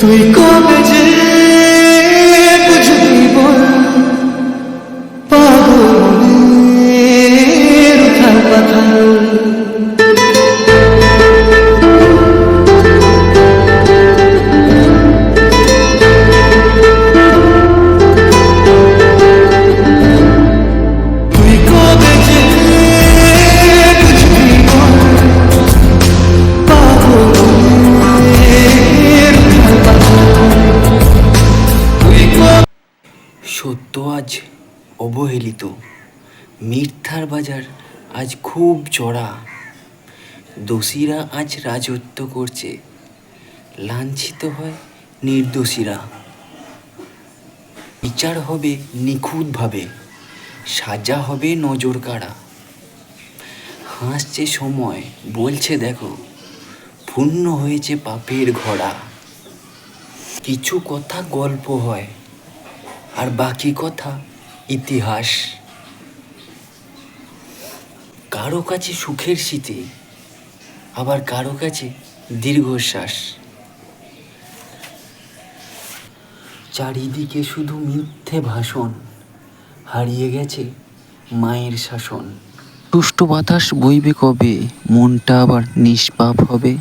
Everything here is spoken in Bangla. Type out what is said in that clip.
তুই কবে যে বুঝবি বল পাগলের উথাল পাথাল। তুই কবে যে বুঝবি বল পাগলের উথাল পাথাল। তুই কবে সত্য আজ অবহেলিত, মিথ্যার বাজার আজ খুব চড়া। দোষীরা আজ রাজত্ব করছে, লাঞ্ছিত হয় নির্দোষীরা। বিচার হবে নিখুঁতভাবে, সাজা হবে নজর কাড়া। হাসছে সময়, বলছে দেখো, পূর্ণ হয়েছে পাপের ঘোড়া। কিছু কথা গল্প হয়, আর বাকি কথা ইতিহাস। কারো কাছে সুখের স্মৃতি, আবার কারো কাছে দীর্ঘশ্বাস। চারিদিকে শুধু মিথ্যে ভাষণ, হারিয়ে গেছে মায়ের শাসন। সুষ্ঠু বাতাস বইবে কবে, মনটা আবার নিষ্পাপ হবে।